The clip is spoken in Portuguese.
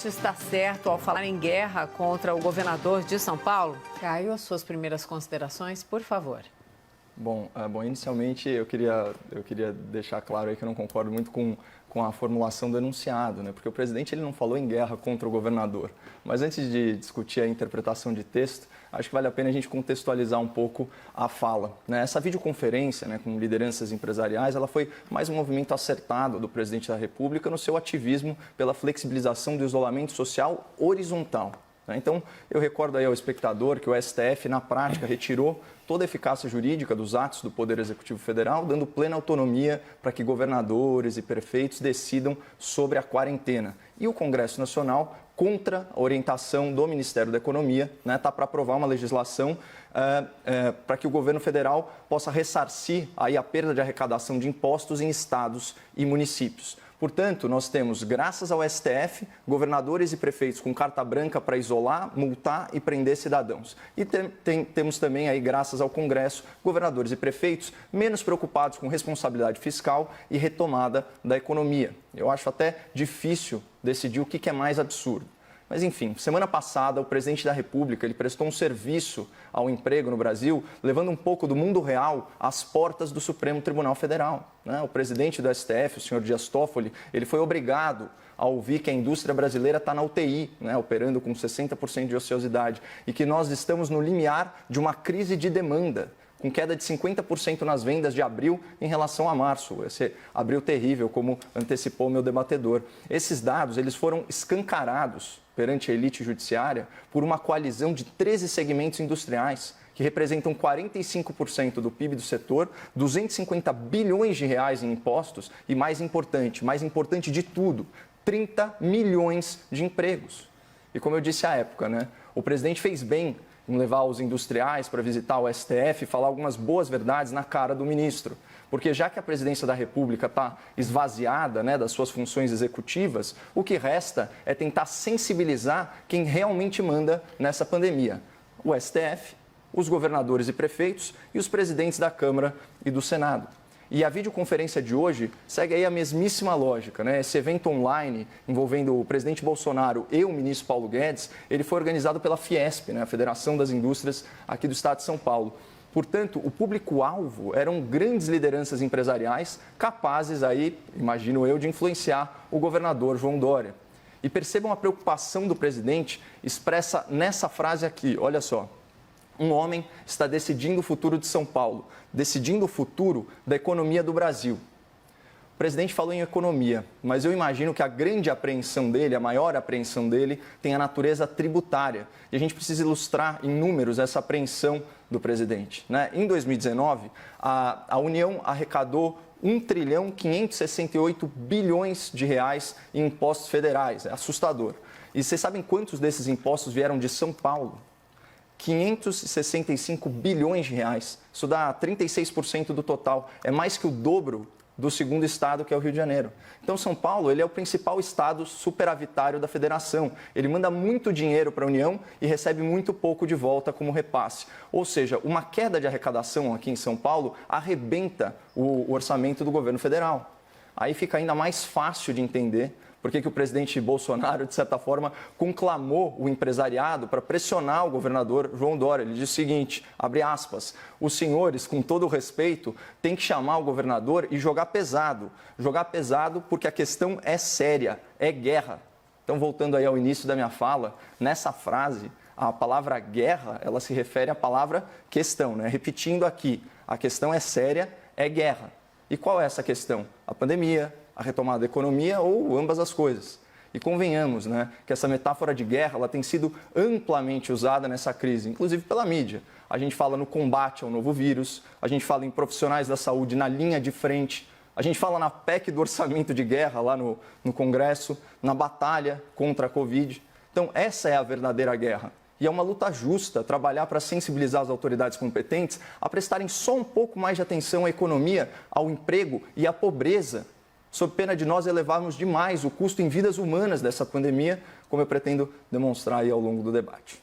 está certo ao falar em guerra contra o governador de São Paulo? Caio, as suas primeiras considerações, por favor. Bom, inicialmente eu queria deixar claro aí que eu não concordo muito com a formulação do enunciado, né? Porque o presidente ele não falou em guerra contra o governador. Mas antes de discutir a interpretação de texto, acho que vale a pena a gente contextualizar um pouco a fala, né? Essa videoconferência, né, com lideranças empresariais, ela foi mais um movimento acertado do presidente da República no seu ativismo pela flexibilização do isolamento social horizontal. Então, eu recordo aí ao espectador que o STF, na prática, retirou toda a eficácia jurídica dos atos do Poder Executivo Federal, dando plena autonomia para que governadores e prefeitos decidam sobre a quarentena. E o Congresso Nacional, contra a orientação do Ministério da Economia, está para aprovar uma legislação para que o governo federal possa ressarcir aí a perda de arrecadação de impostos em estados e municípios. Portanto, nós temos, graças ao STF, governadores e prefeitos com carta branca para isolar, multar e prender cidadãos. E temos também, aí, graças ao Congresso, governadores e prefeitos menos preocupados com responsabilidade fiscal e retomada da economia. Eu acho até difícil decidir o que é mais absurdo. Mas, enfim, semana passada, o presidente da República ele prestou um serviço ao emprego no Brasil, levando um pouco do mundo real às portas do Supremo Tribunal Federal, né? O presidente do STF, o senhor Dias Toffoli, ele foi obrigado a ouvir que a indústria brasileira está na UTI, né, operando com 60% de ociosidade, e que nós estamos no limiar de uma crise de demanda, com queda de 50% nas vendas de abril em relação a março. Esse abril terrível, como antecipou o meu debatedor. Esses dados eles foram escancarados perante a elite judiciária por uma coalizão de 13 segmentos industriais, que representam 45% do PIB do setor, 250 bilhões de reais em impostos e, mais importante de tudo, 30 milhões de empregos. E como eu disse à época, né, o presidente fez bem em levar os industriais para visitar o STF e falar algumas boas verdades na cara do ministro. Porque já que a presidência da República está esvaziada, né, das suas funções executivas, o que resta é tentar sensibilizar quem realmente manda nessa pandemia. O STF, os governadores e prefeitos e os presidentes da Câmara e do Senado. E a videoconferência de hoje segue aí a mesmíssima lógica, né? Esse evento online envolvendo o presidente Bolsonaro e o ministro Paulo Guedes, ele foi organizado pela Fiesp, né? A Federação das Indústrias aqui do estado de São Paulo. Portanto, o público-alvo eram grandes lideranças empresariais capazes aí, imagino eu, de influenciar o governador João Dória. E percebam a preocupação do presidente expressa nessa frase aqui, olha só. Um homem está decidindo o futuro de São Paulo, decidindo o futuro da economia do Brasil. O presidente falou em economia, mas eu imagino que a grande apreensão dele, a maior apreensão dele, tem a natureza tributária. E a gente precisa ilustrar em números essa apreensão do presidente, né? Em 2019, a União arrecadou 1,568 bilhões de reais em impostos federais. É assustador. E vocês sabem quantos desses impostos vieram de São Paulo? 565 bilhões de reais. Isso dá 36% do total. É mais que o dobro do segundo estado, que é o Rio de Janeiro. Então, São Paulo ele é o principal estado superavitário da federação. Ele manda muito dinheiro para a União e recebe muito pouco de volta como repasse. Ou seja, uma queda de arrecadação aqui em São Paulo arrebenta o orçamento do governo federal. Aí fica ainda mais fácil de entender por que o presidente Bolsonaro, de certa forma, conclamou o empresariado para pressionar o governador João Dória. Ele disse o seguinte, abre aspas, os senhores, com todo o respeito, têm que chamar o governador e jogar pesado. Jogar pesado porque a questão é séria, é guerra. Então, voltando aí ao início da minha fala, nessa frase, a palavra guerra, ela se refere à palavra questão, né? Repetindo aqui, a questão é séria, é guerra. E qual é essa questão? A pandemia, a retomada da economia ou ambas as coisas. E convenhamos, né, que essa metáfora de guerra ela tem sido amplamente usada nessa crise, inclusive pela mídia. A gente fala no combate ao novo vírus, a gente fala em profissionais da saúde na linha de frente, a gente fala na PEC do orçamento de guerra lá no Congresso, na batalha contra a Covid. Então, essa é a verdadeira guerra. E é uma luta justa trabalhar para sensibilizar as autoridades competentes a prestarem só um pouco mais de atenção à economia, ao emprego e à pobreza, sob pena de nós elevarmos demais o custo em vidas humanas dessa pandemia, como eu pretendo demonstrar aí ao longo do debate.